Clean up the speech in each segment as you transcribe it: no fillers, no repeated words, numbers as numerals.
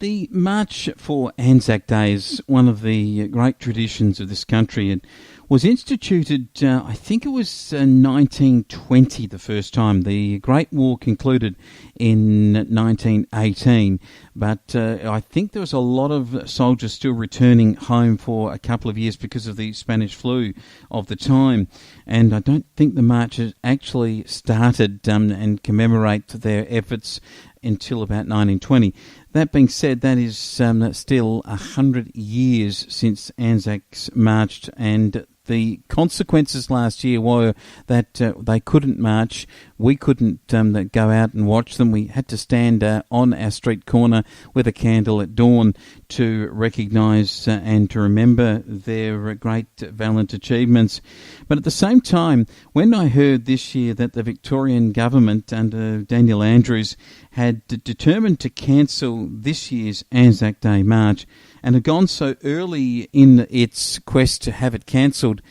The March for ANZAC Day is one of the great traditions of this country. It was instituted, I think it was 1920 the first time. The Great War concluded in 1918, but I think there was a lot of soldiers still returning home for a couple of years because of the Spanish flu of the time. And I don't think the march has actually started and commemorate their efforts until about 1920. That being said, that is still 100 years since ANZAC's marched, and the consequences last year were that they couldn't march. We couldn't go out and watch them. We had to stand on our street corner with a candle at dawn to recognise and to remember their great valiant achievements. But at the same time, when I heard this year that the Victorian government under Daniel Andrews had determined to cancel this year's ANZAC Day march and had gone so early in its quest to have it cancelled,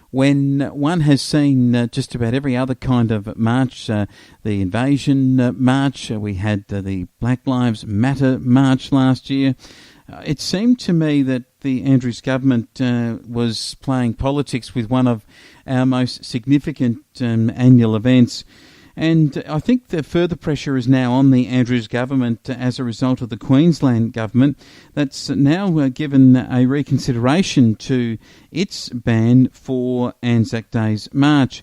when one has seen just about every other kind of march, the invasion march, we had the Black Lives Matter march last year, it seemed to me that the Andrews government was playing politics with one of our most significant annual events. And I think the further pressure is now on the Andrews government as a result of the Queensland government that's now given a reconsideration to its ban for ANZAC Day's march.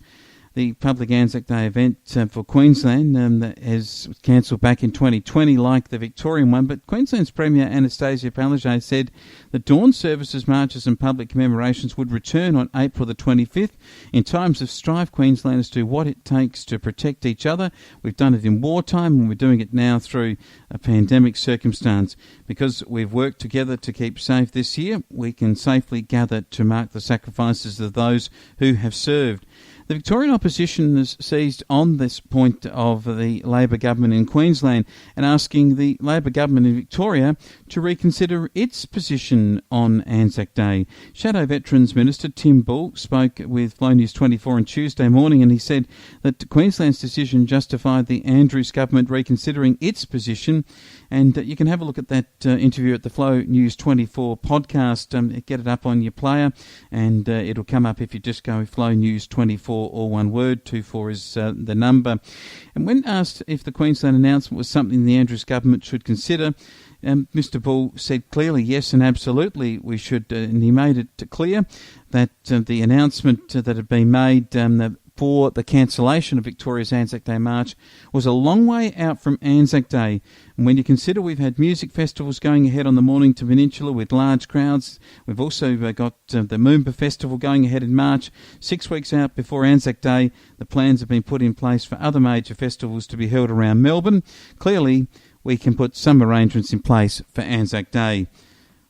The public ANZAC Day event for Queensland that has cancelled back in 2020 like the Victorian one, but Queensland's Premier Anastasia Palaszczuk said the dawn services, marches and public commemorations would return on April the 25th. In times of strife, Queenslanders do what it takes to protect each other. We've done it in wartime and we're doing it now through a pandemic circumstance. Because we've worked together to keep safe this year, we can safely gather to mark the sacrifices of those who have served. The Victorian opposition has seized on this point of the Labor government in Queensland and asking the Labor government in Victoria to reconsider its position on ANZAC Day. Shadow Veterans Minister Tim Bull spoke with Flow News 24 on Tuesday morning, and he said that Queensland's decision justified the Andrews government reconsidering its position. And you can have a look at that interview at the Flow News 24 podcast. Get it up on your player, and it'll come up if you just go Flow News 24, all one word. 24 is the number. And when asked if the Queensland announcement was something the Andrews government should consider, Mr. Bull said clearly yes and absolutely we should, and he made it clear that the announcement that had been made for the cancellation of Victoria's ANZAC Day march was a long way out from ANZAC Day. And when you consider we've had music festivals going ahead on the Mornington Peninsula with large crowds, we've also got the Moomba Festival going ahead in March. 6 weeks out before ANZAC Day, the plans have been put in place for other major festivals to be held around Melbourne. Clearly, we can put some arrangements in place for ANZAC Day.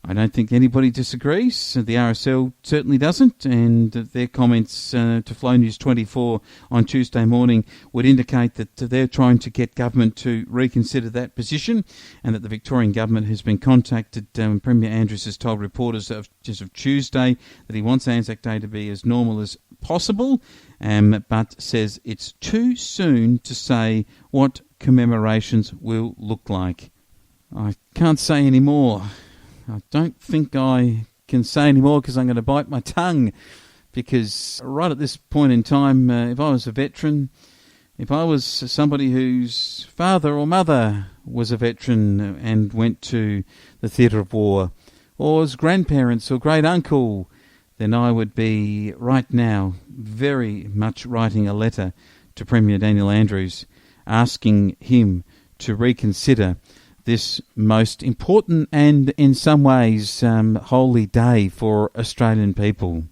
I don't think anybody disagrees. The RSL certainly doesn't, and their comments to Flow News 24 on Tuesday morning would indicate that they're trying to get government to reconsider that position, and that the Victorian government has been contacted. Premier Andrews has told reporters as of Tuesday that he wants ANZAC Day to be as normal as possible, but says it's too soon to say what commemorations will look like. I can't say any more. I don't think I can say any more because I'm going to bite my tongue, because right at this point in time, if I was a veteran, if I was somebody whose father or mother was a veteran and went to the theatre of war, or as grandparents or great uncle, then I would be right now very much writing a letter to Premier Daniel Andrews asking him to reconsider this most important and in some ways holy day for Australian people.